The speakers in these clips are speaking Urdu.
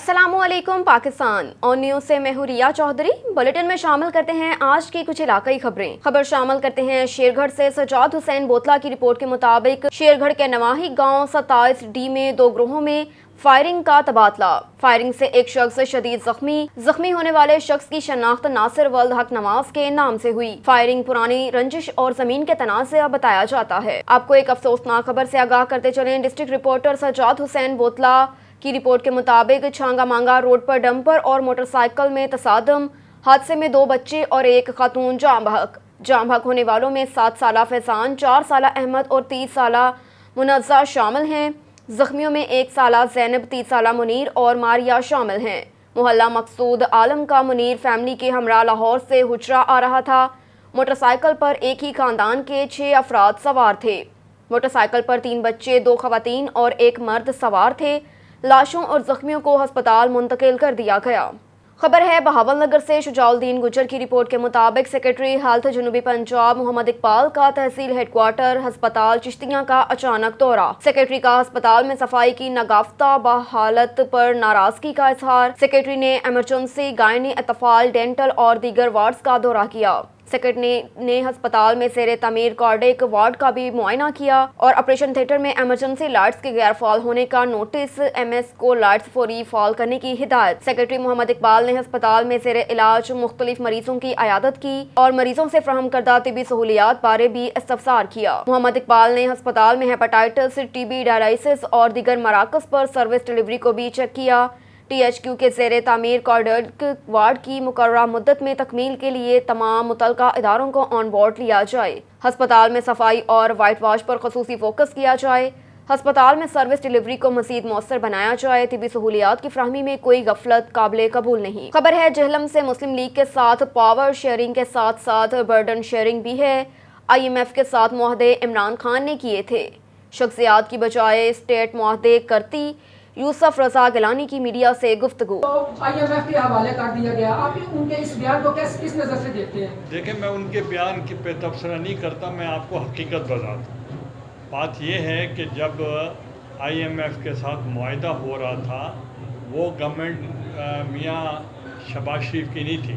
السلام علیکم پاکستان اور نیوز سے میں ہوں ریا چودھری۔ بلیٹن میں شامل کرتے ہیں آج کی کچھ علاقائی خبریں۔ خبر شامل کرتے ہیں شیر گھڑ سے سجاد حسین بوتلہ کی رپورٹ کے مطابق شیر گھڑ کے نواحی گاؤں 27 ڈی میں 2 گروہوں میں فائرنگ کا تبادلہ۔ فائرنگ سے ایک شخص شدید زخمی ہونے والے شخص کی شناخت ناصر ولد حق نواز کے نام سے ہوئی۔ فائرنگ پرانی رنجش اور زمین کے تنازع بتایا جاتا ہے۔ آپ کو ایک افسوسناک خبر سے آگاہ کرتے چلیں۔ ڈسٹرکٹ رپورٹر سجاد حسین بوتلہ کی رپورٹ کے مطابق چھانگا مانگا روڈ پر ڈمپر اور موٹر سائیکل میں تصادم۔ حادثے میں 2 بچے اور ایک خاتون جاں بحق ہونے والوں میں 7 سالہ فیضان، 4 سالہ احمد اور 30 سالہ منزہ شامل ہیں۔ زخمیوں میں 1 سالہ زینب، 30 سالہ منیر اور ماریہ شامل ہیں۔ محلہ مقصود عالم کا منیر فیملی کے ہمراہ لاہور سے ہجرہ آ رہا تھا۔ موٹر سائیکل پر ایک ہی خاندان کے 6 افراد سوار تھے۔ موٹر سائیکل پر 3 بچے، 2 خواتین اور 1 مرد سوار تھے۔ لاشوں اور زخمیوں کو ہسپتال منتقل کر دیا گیا۔ خبر ہے بہاول نگر سے۔ شجاع الدین گجر کی رپورٹ کے مطابق سیکریٹری ہیلتھ جنوبی پنجاب محمد اقبال کا تحصیل ہیڈ کوارٹر ہسپتال چشتیاں کا اچانک دورہ۔ سیکریٹری کا ہسپتال میں صفائی کی ناگفتہ بحالت پر ناراضگی کا اظہار۔ سیکریٹری نے ایمرجنسی، گائنی، اطفال، ڈینٹل اور دیگر وارڈز کا دورہ کیا۔ سیکریٹری نے ہسپتال میں زیر تعمیر کارڈیک وارڈ کا بھی معائنہ کیا اور آپریشن تھیٹر میں ایمرجنسی لائٹس کے غیر فعال ہونے کا نوٹس، MS کو لائٹس فوری فعال کرنے کی ہدایت۔ سیکریٹری محمد اقبال نے ہسپتال میں زیر علاج مختلف مریضوں کی عیادت کی اور مریضوں سے فراہم کردہ طبی سہولیات بارے بھی استفسار کیا۔ محمد اقبال نے ہسپتال میں ہیپاٹائٹس، TB، ڈائلائسس اور دیگر مراکز پر سروس ڈلیوری کو بھی چیک کیا۔ THQ کے زیر تعمیر کارڈیک وارڈ کی مقررہ مدت میں تکمیل کے لیے تمام متعلقہ اداروں کو آن بورڈ لیا جائے۔ ہسپتال میں صفائی اور وائٹ واش پر خصوصی فوکس کیا جائے۔ ہسپتال میں سروس ڈلیوری کو مزید مؤثر بنایا جائے۔ طبی سہولیات کی فراہمی میں کوئی غفلت قابل قبول نہیں۔ خبر ہے جہلم سے۔ مسلم لیگ کے ساتھ پاور شیئرنگ کے ساتھ ساتھ برڈن شیئرنگ بھی ہے۔ IMF کے ساتھ معاہدے عمران خان نے کیے تھے۔ شخصیات کی بجائے اسٹیٹ معاہدے کرتی یوسف رضا گیلانی کی میڈیا سے گفتگو۔ IMF کے حوالے کر دیا گیا، آپ ان کے اس بیان کو کس نظر سے دیکھتے ہیں؟ دیکھیں، میں ان کے بیان پہ تبصرہ نہیں کرتا، میں آپ کو حقیقت بتاتا ہوں۔ بات یہ ہے کہ جب IMF کے ساتھ معاہدہ ہو رہا تھا، وہ گورنمنٹ میاں شہباز شریف کی نہیں تھی،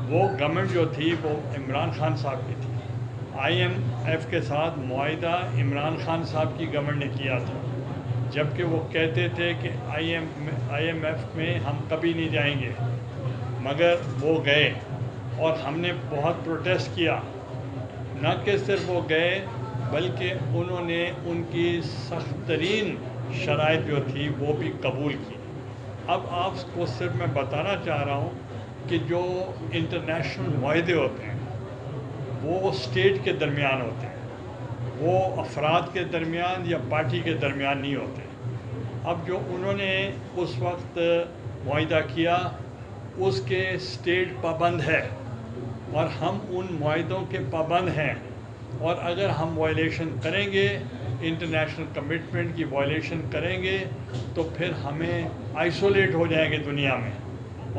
وہ گورنمنٹ جو تھی وہ عمران خان صاحب کی تھی۔ IMF کے ساتھ معاہدہ عمران خان صاحب کی گورنمنٹ نے کیا تھا، جبکہ وہ کہتے تھے کہ IMF میں ہم کبھی نہیں جائیں گے، مگر وہ گئے اور ہم نے بہت پروٹیسٹ کیا۔ نہ کہ صرف وہ گئے بلکہ انہوں نے ان کی سخت ترین شرائط جو تھی وہ بھی قبول کی۔ اب آپ کو صرف میں بتانا چاہ رہا ہوں کہ جو انٹرنیشنل معاہدے ہوتے ہیں وہ اسٹیٹ کے درمیان ہوتے ہیں، وہ افراد کے درمیان یا پارٹی کے درمیان نہیں ہوتے۔ اب جو انہوں نے اس وقت معاہدہ کیا اس کے اسٹیٹ پابند ہے اور ہم ان معاہدوں کے پابند ہیں، اور اگر ہم وائلیشن کریں گے، انٹرنیشنل کمٹمنٹ کی وائلیشن کریں گے تو پھر ہمیں آئسولیٹ ہو جائیں گے دنیا میں،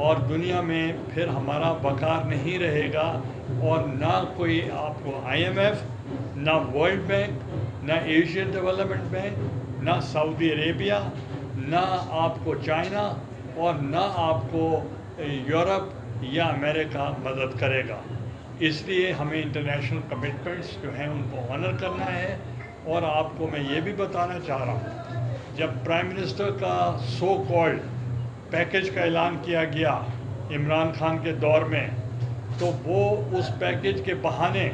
اور دنیا میں پھر ہمارا وقار نہیں رہے گا، اور نہ کوئی آپ کو IMF، نہ ورلڈ بینک، نہ ایشین ڈیولپمنٹ بینک، نہ سعودی عربیہ، نہ آپ کو چائنا اور نہ آپ کو یورپ یا امریکہ مدد کرے گا۔ اس لیے ہمیں انٹرنیشنل کمٹمنٹس جو ہیں ان کو آنر کرنا ہے۔ اور آپ کو میں یہ بھی بتانا چاہ رہا ہوں، جب پرائم منسٹر کا سو کالڈ پیکج کا اعلان کیا گیا عمران خان کے دور میں، تو وہ اس پیکج کے بہانے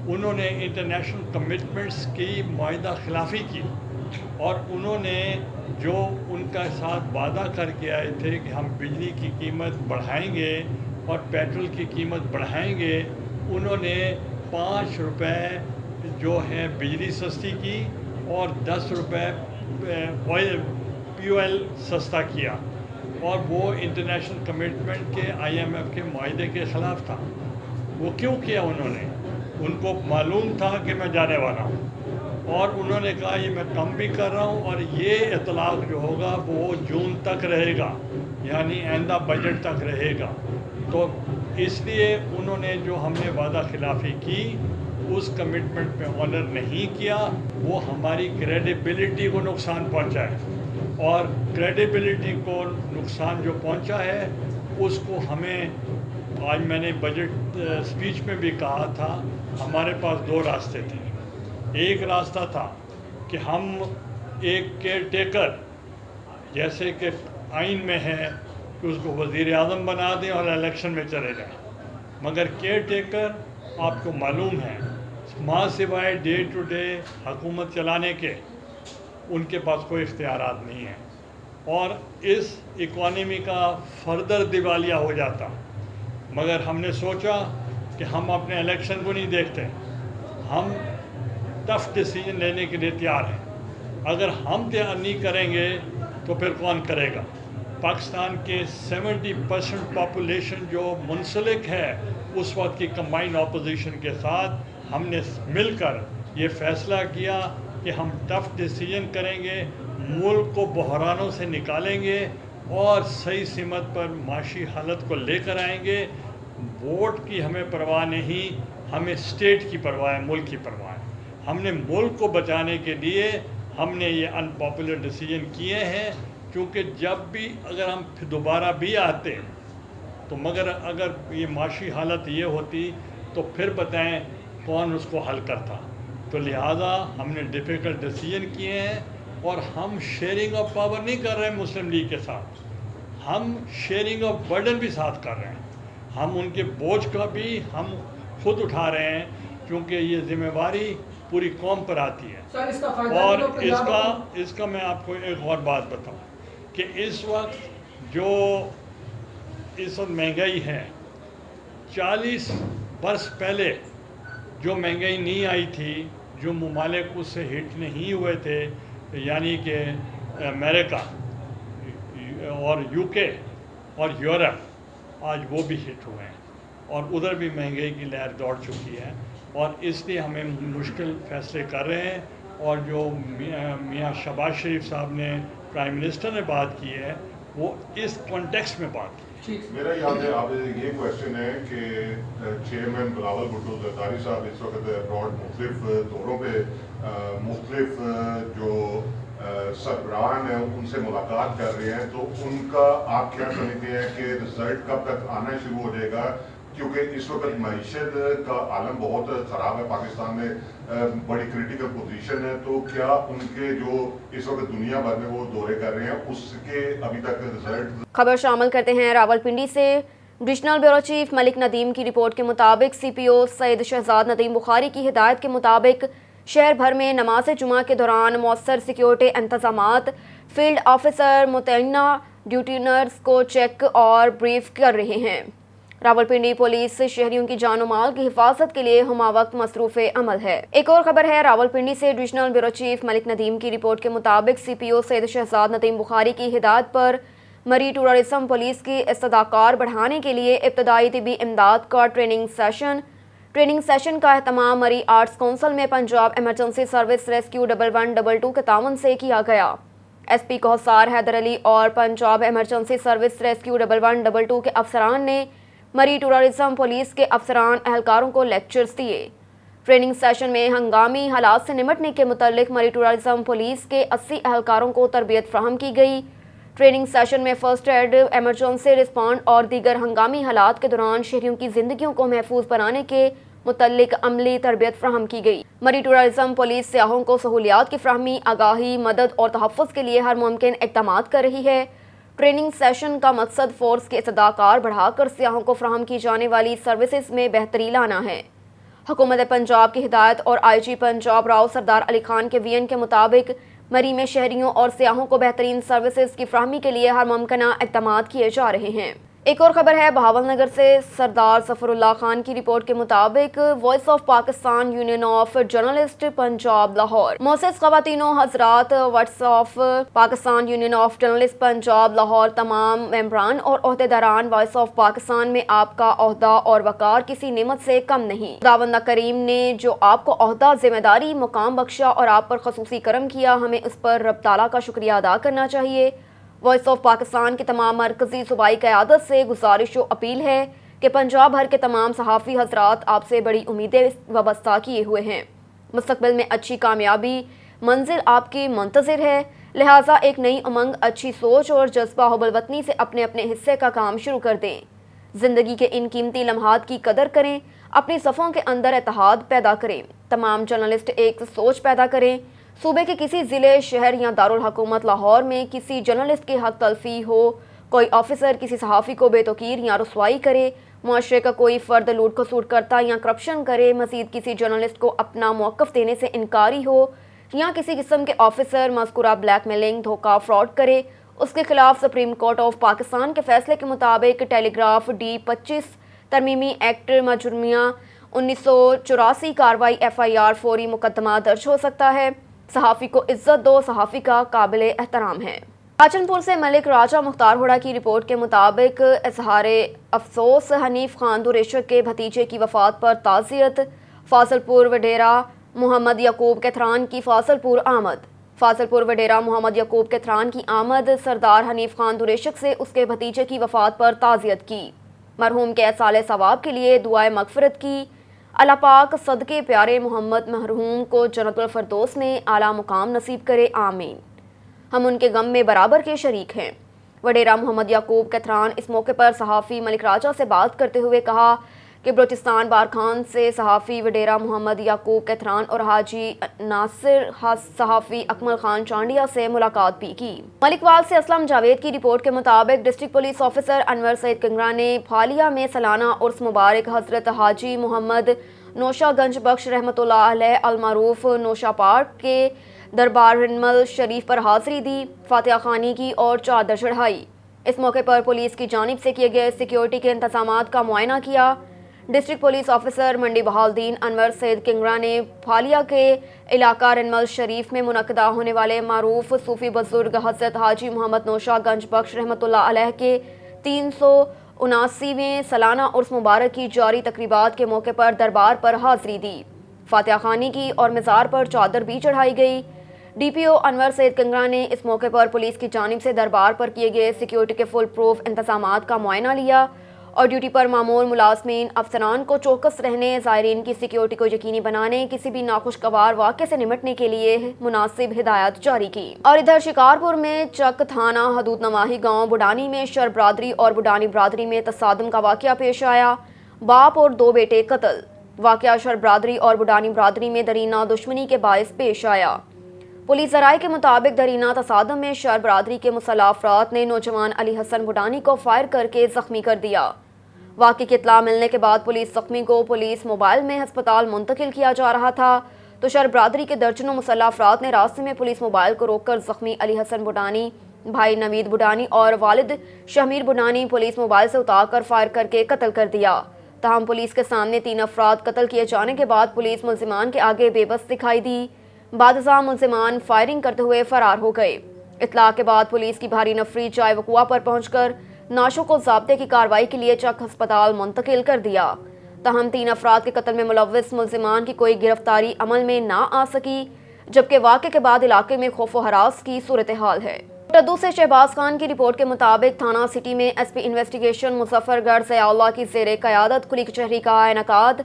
انہوں نے انٹرنیشنل کمٹمنٹس کی معاہدہ خلافی کی، اور انہوں نے جو ان کا ساتھ وعدہ کر کے آئے تھے کہ ہم بجلی کی قیمت بڑھائیں گے اور پیٹرول کی قیمت بڑھائیں گے، انہوں نے 5 روپے جو ہے بجلی سستی کی اور 10 روپے fuel سستا کیا، اور وہ انٹرنیشنل کمٹمنٹ کے IMF کے معاہدے کے خلاف تھا۔ وہ کیوں کیا انہوں نے؟ ان کو معلوم تھا کہ میں جانے والا ہوں، اور انہوں نے کہا یہ میں کم بھی کر رہا ہوں، اور یہ اطلاق جو ہوگا وہ جون تک رہے گا، یعنی آئندہ بجٹ تک رہے گا۔ تو اس لیے انہوں نے جو ہم نے وعدہ خلافی کی اس کمٹمنٹ پہ آنر نہیں کیا، وہ ہماری کریڈیبلٹی کو نقصان پہنچائے۔ اور کریڈیبلٹی کو نقصان جو پہنچا ہے اس کو ہمیں، آج میں نے بجٹ اسپیچ میں بھی کہا تھا، ہمارے پاس دو راستے تھے۔ ایک راستہ تھا کہ ہم ایک کیئر ٹیکر، جیسے کہ آئین میں ہے کہ اس کو وزیر اعظم بنا دیں اور الیکشن میں چلے جائیں، مگر کیئر ٹیکر آپ کو معلوم ہے ماں سوائے ڈے ٹو ڈے حکومت چلانے کے ان کے پاس کوئی اختیارات نہیں ہیں، اور اس اکانومی کا فردر دیوالیہ ہو جاتا۔ مگر ہم نے سوچا کہ ہم اپنے الیکشن کو نہیں دیکھتے، ہم ٹف ڈیسیجن لینے کے لیے تیار ہیں۔ اگر ہم تیار نہیں کریں گے تو پھر کون کرے گا؟ پاکستان کے 70% پاپولیشن جو منسلک ہے اس وقت کی کمبائنڈ اپوزیشن کے ساتھ، ہم نے مل کر یہ فیصلہ کیا کہ ہم ٹف ڈیسیجن کریں گے، ملک کو بحرانوں سے نکالیں گے اور صحیح سمت پر معاشی حالت کو لے کر آئیں گے۔ ووٹ کی ہمیں پرواہ نہیں، ہمیں اسٹیٹ کی پرواہ ہے، ملک کی پرواہ ہے۔ ہم نے ملک کو بچانے کے لیے ہم نے یہ ان پاپولر ڈیسیجن کیے ہیں، کیونکہ جب بھی اگر ہم دوبارہ بھی آتے تو مگر اگر یہ معاشی حالت یہ ہوتی تو پھر بتائیں کون اس کو حل کرتا۔ تو لہٰذا ہم نے ڈیفیکلٹ ڈیسیجن کیے ہیں، اور ہم شیئرنگ آف پاور نہیں کر رہے ہیں مسلم لیگ کے ساتھ، ہم شیئرنگ آف برڈن بھی ساتھ کر رہے ہیں۔ ہم ان کے بوجھ کا بھی ہم خود اٹھا رہے ہیں، کیونکہ یہ ذمہ داری پوری قوم پر آتی ہے۔ سر اس کا فائدہ اور بھی تو پنجاب اس کا میں آپ کو ایک اور بات بتاؤں کہ اس وقت مہنگائی ہے، 40 برس پہلے جو مہنگائی نہیں آئی تھی، جو ممالک اس سے ہٹ نہیں ہوئے تھے، یعنی کہ امریکہ اور UK اور یورپ، آج وہ بھی ہٹ ہوئے ہیں اور ادھر بھی مہنگائی کی لہر دوڑ چکی ہے، اور اس لیے ہمیں مشکل فیصلے کر رہے ہیں۔ اور جو میاں شہباز شریف صاحب نے، پرائم منسٹر نے بات کی ہے، وہ اس کانٹیکسٹ میں بات کی۔ میرا یاد ہے آپ یہ کویشچن ہے کہ چیئرمین بلاول بھٹو زرداری صاحب اس وقت ابراڈ مختلف دوروں پہ مختلف جو سربراہان ہیں ان سے ملاقات کر رہے ہیں، تو ان کا آپ کیا سمجھتے ہیں کہ رزلٹ کب تک آنا شروع ہو جائے گا؟ کیونکہ اس وقت معیشت کا عالم بہت خراب ہے، پاکستان میں بڑی کریٹیکل پوزیشن ہے، تو کیا ان کے جو اس وقت دنیا بھر میں وہ دورے کر رہے ہیں اس کے ابھی تک رزلٹ؟ خبر شامل کرتے ہیں راولپنڈی سے۔ ڈویژنل بیورو چیف ملک ندیم کی رپورٹ کے مطابق CPO سید شہزاد ندیم بخاری کی ہدایت کے مطابق شہر بھر میں نماز جمعہ کے دوران مؤثر سیکیورٹی انتظامات، فیلڈ آفیسر متعینہ ڈیوٹینرز کو چیک اور بریف کر رہے ہیں۔ راولپنڈی پولیس شہریوں کی جان و مال کی حفاظت کے لیے ہمہ وقت مصروف عمل ہے۔ ایک اور خبر ہے راولپنڈی سے۔ ڈویژنل بیورو چیف ملک ندیم کی رپورٹ کے مطابق CPO سید شہزاد ندیم بخاری کی ہدایت پر مری ٹورازم پولیس کی استدعاکار بڑھانے کے لیے ابتدائی طبی امداد کا ٹریننگ سیشن کا اہتمام مری آرٹس کونسل میں پنجاب ایمرجنسی سروس ریسکیو 1122 کے تعاون سے کیا گیا۔ SP کوہسار حیدر علی اور پنجاب ایمرجنسی سروس ریسکیو 1122 کے افسران نے مری ٹورازم پولیس کے افسران اہلکاروں کو لیکچرز دیے۔ ٹریننگ سیشن میں ہنگامی حالات سے نمٹنے کے متعلق مری ٹورازم پولیس کے 80 اہلکاروں کو تربیت فراہم کی گئی۔ ٹریننگ سیشن میں فرسٹ ایڈ، ایمرجنسی رسپانڈ اور دیگر ہنگامی حالات کے دوران شہریوں کی زندگیوں کو محفوظ بنانے کے متعلق عملی تربیت فراہم کی گئی۔ مری ٹورازم پولیس سیاحوں کو سہولیات کی فراہمی، آگاہی، مدد اور تحفظ کے لیے ہر ممکن اقدامات کر رہی ہے۔ ٹریننگ سیشن کا مقصد فورس کی استدعاکار بڑھا کر سیاحوں کو فراہم کی جانے والی سروسز میں بہتری لانا ہے۔ حکومت پنجاب کی ہدایت اور IG پنجاب راؤ سردار علی خان کے VN کے مطابق مری میں شہریوں اور سیاحوں کو بہترین سروسز کی فراہمی کے لیے ہر ممکنہ اقدامات کیے جا رہے ہیں۔ ایک اور خبر ہے بہاول نگر سے۔ سردار ظفر اللہ خان کی رپورٹ کے مطابق voice of Pakistan union of journalist Punjab Lahore, معزز خواتین و حضرات، voice of Pakistan union of journalist Punjab Lahore تمام ممبران اور عہدیداران، وائس آف پاکستان میں آپ کا عہدہ اور وقار کسی نعمت سے کم نہیں۔ خداوند کریم نے جو آپ کو عہدہ، ذمہ داری، مقام بخشا اور آپ پر خصوصی کرم کیا، ہمیں اس پر رب تعالیٰ کا شکریہ ادا کرنا چاہیے۔ وائس آف پاکستان کی تمام مرکزی صوبائی قیادت سے گزارش و اپیل ہے کہ پنجاب بھر کے تمام صحافی حضرات آپ سے بڑی امیدیں وابستہ کیے ہوئے ہیں۔ مستقبل میں اچھی کامیابی منزل آپ کی منتظر ہے۔ لہٰذا ایک نئی امنگ، اچھی سوچ اور جذبہ حب الوطنی سے اپنے اپنے حصے کا کام شروع کر دیں۔ زندگی کے ان قیمتی لمحات کی قدر کریں، اپنی صفوں کے اندر اتحاد پیدا کریں۔ تمام جرنلسٹ ایک سوچ پیدا کریں۔ صوبے کے کسی ضلع، شہر یا دارالحکومت لاہور میں کسی جرنلسٹ کی حق تلفی ہو، کوئی آفیسر کسی صحافی کو بے توقیر یا رسوائی کرے، معاشرے کا کوئی فرد لوٹ کھسوٹ کرتا یا کرپشن کرے، مزید کسی جرنلسٹ کو اپنا موقف دینے سے انکاری ہو یا کسی قسم کے آفیسر مذکورہ بلیک میلنگ، دھوکہ، فراڈ کرے، اس کے خلاف سپریم کورٹ آف پاکستان کے فیصلے کے مطابق ٹیلی گراف ڈی 25 ترمیمی ایکٹ مجرمیہ 1984 کاروائی FIR فوری مقدمہ درج ہو سکتا ہے۔ صحافی کو عزت دو، صحافی کا قابل احترام ہے۔ راجن پور سے ملک راجہ مختار ہوڑا کی رپورٹ کے مطابق اظہار افسوس، حنیف خان دریشک کے بھتیجے کی وفات پر تعزیت، فاضل پور وڈیرا محمد یعقوب کیتھران کی فاضل پور آمد۔ فاضل پور وڈیرا محمد یعقوب کیتھران کی آمد، سردار حنیف خان دریشک سے اس کے بھتیجے کی وفات پر تعزیت کی، مرحوم کے ایصال ثواب کے لیے دعائے مغفرت کی۔ اللہ پاک صدقے پیارے محمد مرحوم کو جنت الفردوس میں اعلیٰ مقام نصیب کرے، آمین۔ ہم ان کے غم میں برابر کے شریک ہیں۔ وڈیرا محمد یعقوب کیتھران اس موقع پر صحافی ملک راجہ سے بات کرتے ہوئے کہا کہ بلوچستان بارکھان سے صحافی وڈیرا محمد یعقوب کیتھران اور حاجی ناصر صحافی اکمل خان چانڈیا سے ملاقات بھی کی۔ ملک وال سے اسلم جاوید کی رپورٹ کے مطابق ڈسٹرکٹ پولیس آفیسر انور سعید کنگرا نے پھالیا میں سالانہ عرس مبارک حضرت حاجی محمد نوشہ گنج بخش رحمۃ اللہ علیہ المعروف نوشہ پارک کے دربار رنمل شریف پر حاضری دی، فاتحہ خوانی کی اور چادر چڑھائی۔ اس موقع پر پولیس کی جانب سے کیے گئے سیکیورٹی کے انتظامات کا معائنہ کیا۔ ڈسٹرکٹ پولیس آفیسر منڈی بہالدین انور سعید کنگرا نے پھالیا کے علاقہ رنمل شریف میں منعقدہ ہونے والے معروف صوفی بزرگ حضرت حاجی محمد نوشہ گنج بخش رحمۃ اللہ علیہ کے 379ویں سالانہ عرس مبارک کی جاری تقریبات کے موقع پر دربار پر حاضری دی، فاتحہ خوانی کی اور مزار پر چادر بھی چڑھائی گئی۔ DPO انور سعید کنگرا نے اس موقع پر پولیس کی جانب سے دربار پر کیے گئے سیکیورٹی کے فل پروف انتظامات کا معائنہ لیا اور ڈیوٹی پر معمول ملازمین افسران کو چوکس رہنے، زائرین کی سیکیورٹی کو یقینی بنانے، کسی بھی ناخوشگوار واقعے سے نمٹنے کے لیے مناسب ہدایات جاری کی۔ اور ادھر شکارپور میں چک تھانہ حدود نواحی گاؤں بڈانی میں شر برادری اور بڈانی برادری میں تصادم کا واقعہ پیش آیا، باپ اور 2 بیٹے قتل۔ واقعہ شر برادری اور بڈانی برادری میں درینہ دشمنی کے باعث پیش آیا۔ پولیس ذرائع کے مطابق درینہ تصادم میں شر برادری کے مسلح افراد نے نوجوان علی حسن بڈانی کو فائر کر کے زخمی کر دیا۔ واقعے کی اطلاع ملنے کے بعد پولیس زخمی کو پولیس موبائل میں ہسپتال منتقل کیا جا رہا تھا تو شر برادری کے درجنوں مسلح افراد نے راستے میں پولیس موبائل کو روک کر زخمی علی حسن بڈانی، بھائی نوید بڈانی اور والد شمیر بڈانی پولیس موبائل سے اتار کر فائر کر کے قتل کر دیا۔ تاہم پولیس کے سامنے 3 افراد قتل کیے جانے کے بعد پولیس ملزمان کے آگے بے بس دکھائی دی۔ بعد ازاں ملزمان فائرنگ کرتے ہوئے فرار ہو گئے۔ اطلاع کے بعد پولیس کی بھاری نفری جائے وقوع پر پہنچ کر نعشوں کو ضابطے کی کارروائی کے لیے چک ہسپتال منتقل کر دیا۔ تاہم 3 افراد کے قتل میں ملوث ملزمان کی کوئی گرفتاری عمل میں نہ آ سکی، جبکہ واقعے کے بعد علاقے میں خوف و ہراس کی صورتحال ہے۔ ٹدو سے شہباز خان کی رپورٹ کے مطابق تھانہ سٹی میں SP انویسٹیگیشن مظفر گڑھ ضیاء اللہ کی زیر قیادت کھلی کچہری کا انعقاد،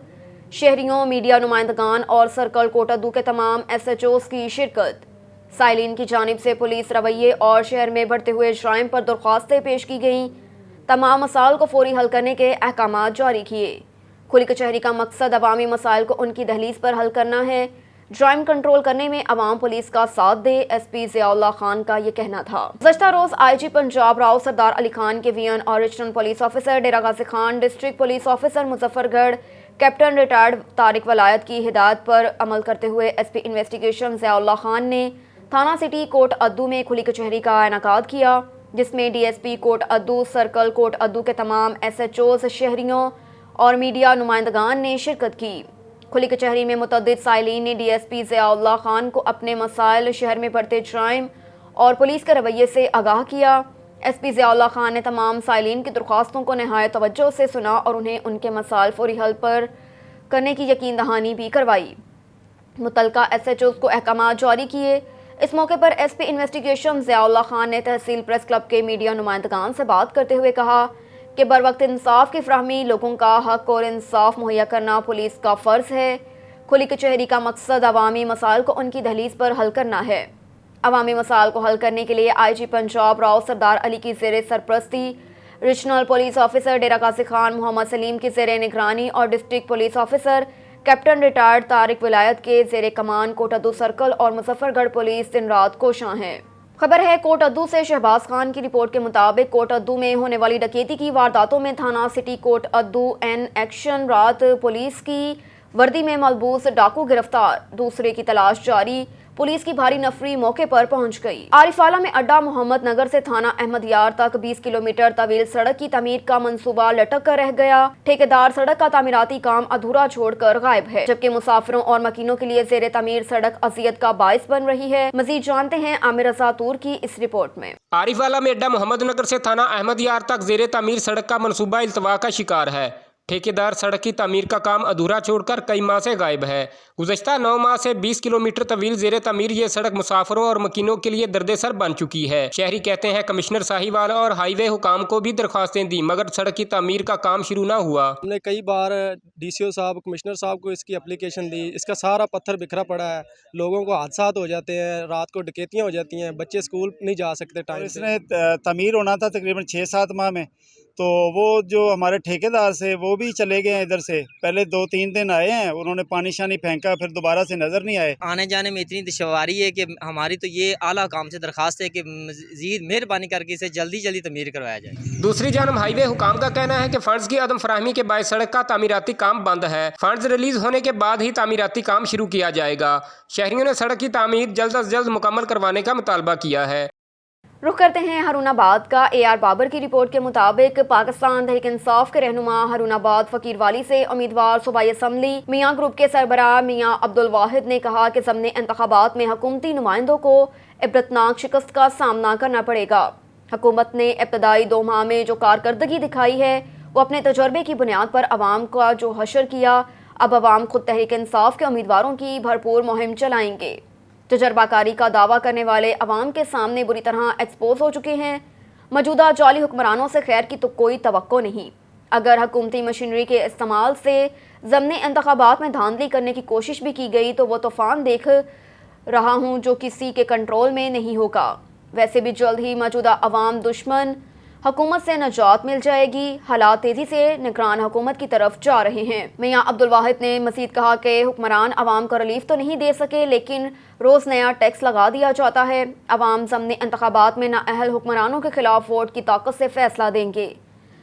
شہریوں، میڈیا نمائندگان اور سرکل کوٹادو کے تمام SHOs کی شرکت۔ سائلین کی جانب سے پولیس رویے اور شہر میں بڑھتے ہوئے جرائم پر درخواستیں پیش کی گئیں، تمام مسائل کو فوری حل کرنے کے احکامات جاری کیے۔ کھلی کچہری کا مقصد عوامی مسائل کو ان کی دہلیز پر حل کرنا ہے، جرائم کنٹرول کرنے میں عوام پولیس کا ساتھ دے، SP ضیاء اللہ خان کا یہ کہنا تھا۔ گزشتہ روز IG پنجاب راؤ سردار علی خان کے VN اور regional police officer Dera Ghazi Khan, district police officer Muzaffargarh, captain retired Tariq ولایت کی ہدایت پر عمل کرتے ہوئے SP انویسٹیگیشن ضیاء اللہ خان نے تھانہ سٹی کوٹ ادو میں کھلی کچہری کا انعقاد کیا، جس میں DSP کوٹ ادو، سرکل کوٹ ادو کے تمام SHOs، شہریوں اور میڈیا نمائندگان نے شرکت کی۔ کھلی کچہری میں متعدد سائلین نے DSP ضیاء اللہ خان کو اپنے مسائل، شہر میں بڑھتے جرائم اور پولیس کے رویے سے آگاہ کیا۔ SP ضیاء اللہ خان نے تمام سائلین کی درخواستوں کو نہایت توجہ سے سنا اور انہیں ان کے مسائل فوری حل پر کرنے کی یقین دہانی بھی کروائی۔ متعلقہ SHOs کو احکامات جاری کیے۔ اس موقع پر SP انویسٹیگیشن ضیاء اللہ خان نے تحصیل پریس کلب کے میڈیا نمائندگان سے بات کرتے ہوئے کہا کہ بروقت انصاف کی فراہمی، لوگوں کا حق اور انصاف مہیا کرنا پولیس کا فرض ہے۔ کھلی کچہری کا مقصد عوامی مسائل کو ان کی دہلیز پر حل کرنا ہے۔ عوامی مسائل کو حل کرنے کے لیے IG پنجاب راؤ سردار علی کی زیر سرپرستی ریجنل پولیس آفیسر ڈیرہ قاضی خان محمد سلیم کی زیر نگرانی اور district police officer captain retired Tariq ولایت کے زیر کمان کوٹ ادو سرکل اور مظفر گڑھ پولیس دن رات کوشاں ہیں۔ خبر ہے کوٹ ادو سے شہباز خان کی رپورٹ کے مطابق کوٹ ادو میں ہونے والی ڈکیتی کی وارداتوں میں تھانہ سٹی کوٹ ادو این ایکشن، رات پولیس کی وردی میں ملبوس ڈاکو گرفتار، دوسرے کی تلاش جاری، پولیس کی بھاری نفری موقع پر پہنچ گئی۔ عارف آلہ میں اڈا محمد نگر سے تھانہ احمد یار تک 20 کلومیٹر طویل سڑک کی تعمیر کا منصوبہ لٹک کر رہ گیا۔ ٹھیکیدار سڑک کا تعمیراتی کام ادھورا چھوڑ کر غائب ہے، جبکہ مسافروں اور مکینوں کے لیے زیر تعمیر سڑک اذیت کا باعث بن رہی ہے۔ مزید جانتے ہیں عامر رضا تور کی اس رپورٹ میں۔ عارف آلہ میں اڈا محمد نگر سے تھانہ احمد یار تک زیر تعمیر سڑک کا منصوبہ التوا کا شکار ہے۔ ٹھیکیدار سڑک کی تعمیر کا کام ادھورا چھوڑ کر کئی ماہ سے غائب ہے۔ گزشتہ 9 ماہ سے 20 کلومیٹر طویل زیر تعمیر یہ سڑک مسافروں اور مکینوں کے لیے درد سر بن چکی ہے۔ شہری کہتے ہیں کمشنر ساہیوال اور ہائی وے حکام کو بھی درخواستیں دی مگر سڑک کی تعمیر کا کام شروع نہ ہوا۔ ہم نے کئی بار DCO صاحب، کمشنر صاحب کو اس کی اپلیکیشن دی، اس کا سارا پتھر بکھرا پڑا ہے، لوگوں کو حادثات ہو جاتے ہیں، رات کو ڈکیتیاں ہو جاتی ہیں، بچے اسکول نہیں جا سکتے ٹائم اس سے۔ نے تعمیر ہونا تھا تقریباً 6-7 ماہ میں، تو وہ جو ہمارے ٹھیکیدار سے وہ بھی چلے گئے ہیں ادھر سے، پہلے 2-3 دن آئے ہیں، انہوں نے پانی شانی پھینکا، پھر دوبارہ سے نظر نہیں آئے۔ آنے جانے میں اتنی دشواری ہے کہ ہماری تو یہ اعلیٰ حکام سے درخواست ہے کہ مزید مہربانی کر کے اسے جلدی جلدی تعمیر کروایا جائے۔ دوسری جانب ہائی وے حکام کا کہنا ہے کہ فنڈز کی عدم فراہمی کے باعث سڑک کا تعمیراتی کام بند ہے۔ فنڈز ریلیز ہونے کے بعد ہی تعمیراتی کام شروع کیا جائے گا۔ شہریوں نے سڑک کی تعمیر جلد از جلد مکمل کروانے کا مطالبہ کیا ہے۔ رخ کرتے ہیں ہارون آباد کا۔ AR بابر کی رپورٹ کے مطابق پاکستان تحریک انصاف کے رہنما ہارون آباد فقیر والی سے امیدوار صوبائی اسمبلی میاں گروپ کے سربراہ میاں عبدالواحد نے کہا کہ ضمنی انتخابات میں حکومتی نمائندوں کو عبرتناک شکست کا سامنا کرنا پڑے گا۔ حکومت نے ابتدائی 2 ماہ میں جو کارکردگی دکھائی ہے وہ اپنے تجربے کی بنیاد پر عوام کا جو حشر کیا، اب عوام خود تحریک انصاف کے امیدواروں کی بھرپور مہم چلائیں گے۔ تجربہ کاری کا دعویٰ کرنے والے عوام کے سامنے بری طرح ایکسپوز ہو چکے ہیں۔ موجودہ جعلی حکمرانوں سے خیر کی تو کوئی توقع نہیں۔ اگر حکومتی مشینری کے استعمال سے ضمنی انتخابات میں دھاندلی کرنے کی کوشش بھی کی گئی تو وہ طوفان دیکھ رہا ہوں جو کسی کے کنٹرول میں نہیں ہوگا۔ ویسے بھی جلد ہی موجودہ عوام دشمن حکومت سے نجات مل جائے گی۔ حالات تیزی سے نگران حکومت کی طرف جا رہے ہیں۔ میاں عبدالواحد نے مزید کہا کہ حکمران عوام کو ریلیف تو نہیں دے سکے لیکن روز نیا ٹیکس لگا دیا جاتا ہے۔ عوام ضمنی انتخابات میں نااہل حکمرانوں کے خلاف ووٹ کی طاقت سے فیصلہ دیں گے۔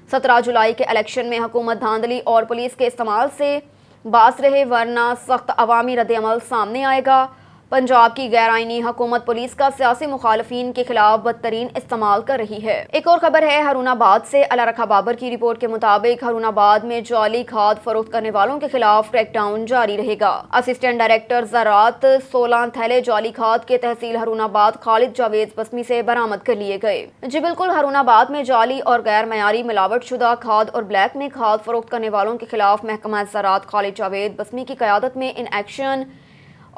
17 جولائی کے الیکشن میں حکومت دھاندلی اور پولیس کے استعمال سے باز رہے ورنہ سخت عوامی رد عمل سامنے آئے گا۔ پنجاب کی غیر آئینی حکومت پولیس کا سیاسی مخالفین کے خلاف بدترین استعمال کر رہی ہے۔ ایک اور خبر ہے ہارون آباد سے۔ اللہ رکھا بابر کی رپورٹ کے مطابق ہارون آباد میں جعلی کھاد فروخت کرنے والوں کے خلاف کریک ڈاؤن جاری رہے گا۔ اسسٹنٹ ڈائریکٹر زراعت 16 تھیلے جعلی کھاد کے تحصیل ہارون آباد خالد جاوید بسمی سے برآمد کر لیے گئے۔ جی بالکل، ہارون آباد میں جعلی اور غیر معیاری ملاوٹ شدہ کھاد اور بلیک میں کھاد فروخت کرنے والوں کے خلاف محکمہ زراعت خالد جاوید بسمی کی قیادت میں ان ایکشن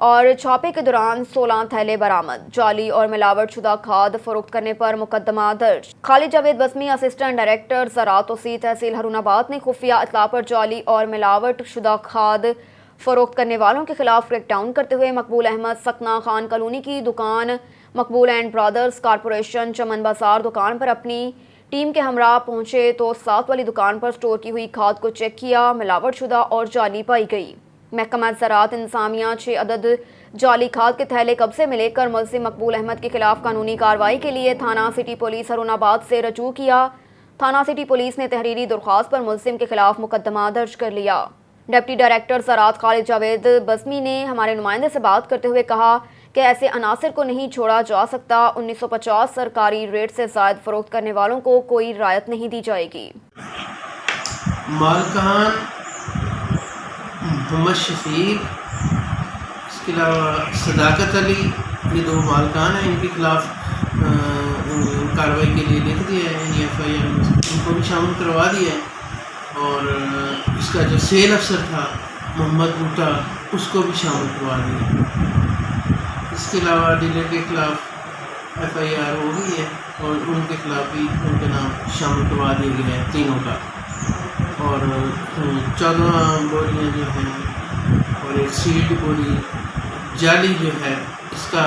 اور چھاپے کے دوران 16 تھیلے برآمد۔ جعلی اور ملاوٹ شدہ کھاد فروخت کرنے پر مقدمہ درج۔ خالد جاوید بسمی اسسٹنٹ ڈائریکٹر زراعت وسیع تحصیل ہارون آباد نے خفیہ اطلاع پر جعلی اور ملاوٹ شدہ کھاد فروخت کرنے والوں کے خلاف کریک ڈاؤن کرتے ہوئے مقبول احمد سکنا خان کالونی کی دکان، مقبول اینڈ برادرز کارپوریشن چمن بازار دکان پر اپنی ٹیم کے ہمراہ پہنچے تو ساتھ والی دکان پر سٹور کی ہوئی کھاد کو چیک کیا، ملاوٹ شدہ اور جعلی پائی گئی۔ محکمہ زراعت انتظامیہ 6 عدد جعلی کھاد کے تھیلے قبضے میں لے کر ملزم مقبول احمد کے خلاف قانونی کارروائی کے لیے تھانہ سٹی پولیس ہارون آباد سے رجوع کیا۔ تھانہ سٹی پولیس نے تحریری درخواست پر ملزم کے خلاف مقدمہ درج کر لیا۔ ڈپٹی ڈائریکٹر زراعت خالد جاوید بسمی نے ہمارے نمائندے سے بات کرتے ہوئے کہا کہ ایسے عناصر کو نہیں چھوڑا جا سکتا۔ 1950 سرکاری ریٹ سے زائد فروخت کرنے والوں کو کوئی رعایت نہیں دی جائے گی۔ مالکان محمد شفیق، اس کے علاوہ صداقت علی، یہ 2 مالکان ہیں، ان کے خلاف کارروائی کے لیے لکھ دیا ہے، یعنی FIR ان کو بھی شامل کروا دیا ہے، اور اس کا جو سیل افسر تھا محمد بوٹا اس کو بھی شامل کروا دیا۔ اس کے علاوہ ڈیلر کے خلاف FIR ہو گئی ہے اور ان کے خلاف بھی ان کا نام شامل کروا دیا گیا ہے تینوں کا، اور 14 بولیاں جو ہیں اور ایک سیڈ بولی جعلی جو ہے اس کا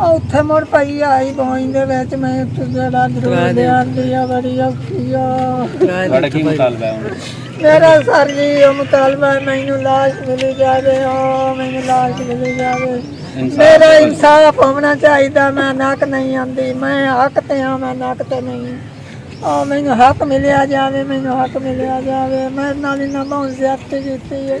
ਉੱਥੇ ਮੁੜ ਪਈ ਆਈ ਗੋਇੰ ਦੇ ਵਿੱਚ ਮੈਂ ਉੱਥੇ ਜਿਹੜਾ ਜ਼ਰੂਰ ਲਿਆਂਦੀ ਆ ਬੜੀ ਔਖੀ ਆ। ਤੁਹਾਡਾ ਕੀ ਮੁਤਾਲਬਾ ਹੈ ਹੁਣ? ਮੇਰਾ ਸਰ ਜੀ ਇਹ ਮੁਤਾਲਬਾ ਹੈ ਮੈਨੂੰ ਲਾਸ਼ ਮਿਲ ਜਾਵੇ, ਮੈਨੂੰ ਲਾਸ਼ ਮਿਲ ਜਾਵੇ, ਮੇਰਾ ਇਨਸਾਫ ਹੋਣਾ ਚਾਹੀਦਾ। ਮੈਂ ਨੱਕ ਨਹੀਂ ਆਂਦੀ, ਮੈਂ ਹੱਕ ਤੇ ਆ, ਮੈਂ ਨੱਕ ਤੇ ਨਹੀਂ। ਮੈਨੂੰ ਹੱਕ ਮਿਲਿਆ ਜਾਵੇ, ਮੈਨੂੰ ਹੱਕ ਮਿਲਿਆ ਜਾਵੇ। ਮੇਰੇ ਨਾਲ ਇਹਨਾਂ ਬਹੁਤ ਜ਼ਿਆਦਤੀ ਕੀਤੀ ਹੈ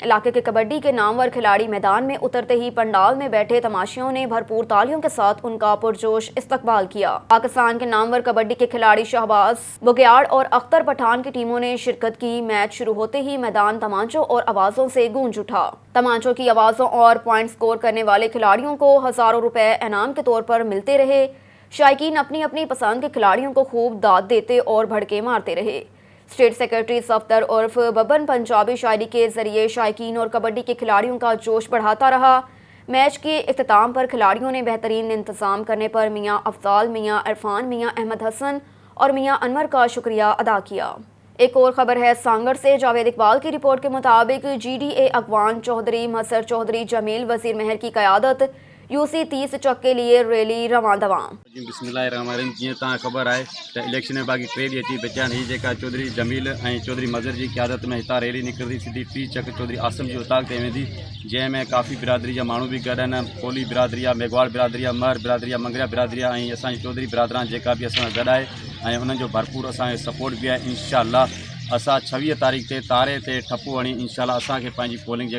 علاقے کے کبڈی کے نامور کھلاڑی میدان میں اترتے ہی پنڈال میں بیٹھے تماشائیوں نے بھرپور تالیوں کے ساتھ ان کا پرجوش استقبال کیا۔ پاکستان کے نامور کبڈی کے کھلاڑی شہباز بگیاڑ اور اختر پٹھان کی ٹیموں نے شرکت کی۔ میچ شروع ہوتے ہی میدان تمانچوں اور آوازوں سے گونج اٹھا۔ تمانچوں کی آوازوں اور پوائنٹ سکور کرنے والے کھلاڑیوں کو ہزاروں روپے انعام کے طور پر ملتے رہے۔ شائقین اپنی اپنی پسند کے کھلاڑیوں کو خوب داد دیتے اور بھڑکے مارتے رہے۔ اسٹیٹ سیکرٹری صفدر عرف ببن پنجابی شاعری کے ذریعے شائقین اور کبڈی کے کھلاڑیوں کا جوش بڑھاتا رہا۔ میچ کے اختتام پر کھلاڑیوں نے بہترین انتظام کرنے پر میاں افضال، میاں عرفان، میاں احمد حسن اور میاں انور کا شکریہ ادا کیا۔ ایک اور خبر ہے سانگڑ سے۔ جاوید اقبال کی رپورٹ کے مطابق جی ڈی اے اقوان چودھری مسر چودھری جمیل وزیر مہر کی قیادت UC 30 چک کے لیے ریلی رواں دواں۔ بسم اللہ الرحمن الرحیم۔ جی خبر ہے تو الیکشن باقی ٹریلی اچھی بچا نہیں جا چودھری جمیل چودھری مظہر کی قیادت میں ہتا ریلی نکلتی سیدھی ٹی چک چودھری آسم کی اتاق تے ویندی، جے میں کافی برادری جا مانو بھی گڈ ہیں، کولی برادری، میگواڑ برادری، مر برادری، منگریا برادری اصل چودھری برادران جا بھی گڈ ہے ان جو بھرپور اصل سپورٹ بھی ہے۔ انشاءاللہ اسا 26 تاریخ تے تارے تے ٹھپو ہنی انشاءاللہ اسا کے پنجی پولنگ جے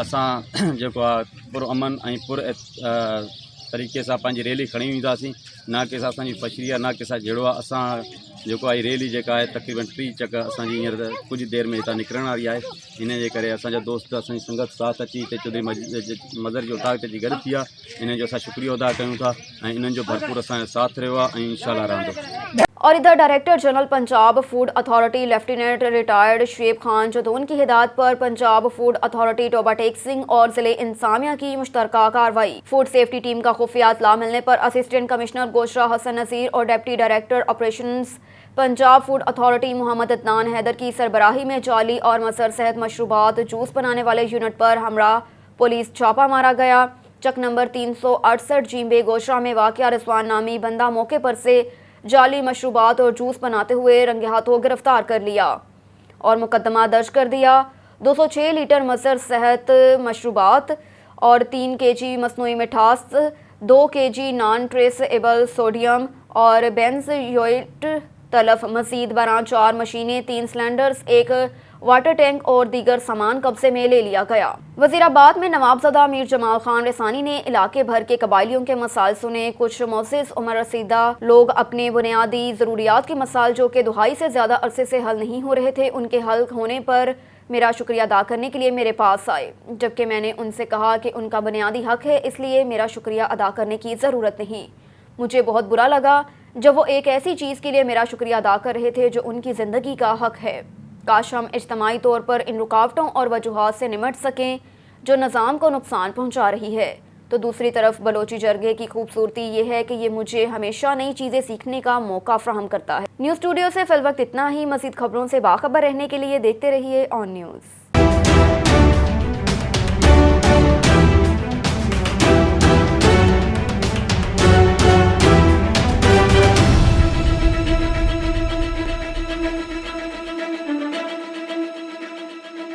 اسا جو پر امن پر طریقے سے پنجی ریلی کھڑی وینداسیں، نہ کہ اساں پچھڑی نہ کہ جڑوا اسا جو ریلی جا ہے تقریباً 30 چک اصل کچھ دیر میں ہتا نکلن والی ہے۔ ان کے کرے اسا دوست اصل سنگت ساتھ اچی تے چودھری مظہر جو اتاق تے گڈ تھی ان جو اسا شکریہ ادا کروں تھا ان جو بھرپور اسا ساتھ رہو انشاءاللہ رہندو۔ اور ادھر director general Punjab food authority lieutenant retired Shoaib Khan Jadoon کی ہدایت پر پنجاب فوڈ اتھارٹی ٹوبا ٹیکسنگ اور ضلع انتظامیہ کی مشترکہ کارروائی۔ فوڈ سیفٹی ٹیم کا خفیہ اطلاع ملنے پر اسسٹنٹ کمشنر گوشرا حسن نذیر اور deputy director operations Punjab food authority Muhammad Adnan Haider کی سربراہی میں جعلی اور مسر صحت مشروبات جوس بنانے والے یونٹ پر ہمراہ پولیس چھاپہ مارا گیا۔ چک نمبر 368 جیمبے گوشرا میں واقع رضوان نامی بندہ موقع پر سے جعلی مشروبات اور جوس بناتے ہوئے رنگے ہاتھوں گرفتار کر لیا اور مقدمہ درج کر دیا۔ 206 لیٹر مسر صحت مشروبات اور 3 kg مصنوعی مٹھاس، 2 kg naan trace able sodium اور بینزوئیٹ تلف، مزید برآں 4 مشینیں، 3 سلنڈرز، 1 واٹر ٹینک اور دیگر سامان قبضے میں لے لیا گیا۔ وزیر آباد میں نوابزدہ میر جمال خان رسانی نے علاقے بھر کے قبائلیوں کے مسائل سنے۔ کچھ معزز عمر رسیدہ لوگ اپنے بنیادی ضروریات کے مسائل جو کہ دہائی سے زیادہ عرصے سے حل نہیں ہو رہے تھے، ان کے حل ہونے پر میرا شکریہ ادا کرنے کے لیے میرے پاس آئے، جبکہ میں نے ان سے کہا کہ ان کا بنیادی حق ہے، اس لیے میرا شکریہ ادا کرنے کی ضرورت نہیں۔ مجھے بہت برا لگا جب وہ ایک ایسی چیز کے لیے میرا شکریہ ادا کر رہے تھے جو ان کی زندگی کا حق ہے۔ کاش ہم اجتماعی طور پر ان رکاوٹوں اور وجوہات سے نمٹ سکیں جو نظام کو نقصان پہنچا رہی ہے۔ تو دوسری طرف بلوچی جرگے کی خوبصورتی یہ ہے کہ یہ مجھے ہمیشہ نئی چیزیں سیکھنے کا موقع فراہم کرتا ہے۔ نیوز اسٹوڈیو سے فی الوقت اتنا ہی۔ مزید خبروں سے باخبر رہنے کے لیے دیکھتے رہیے آن نیوز۔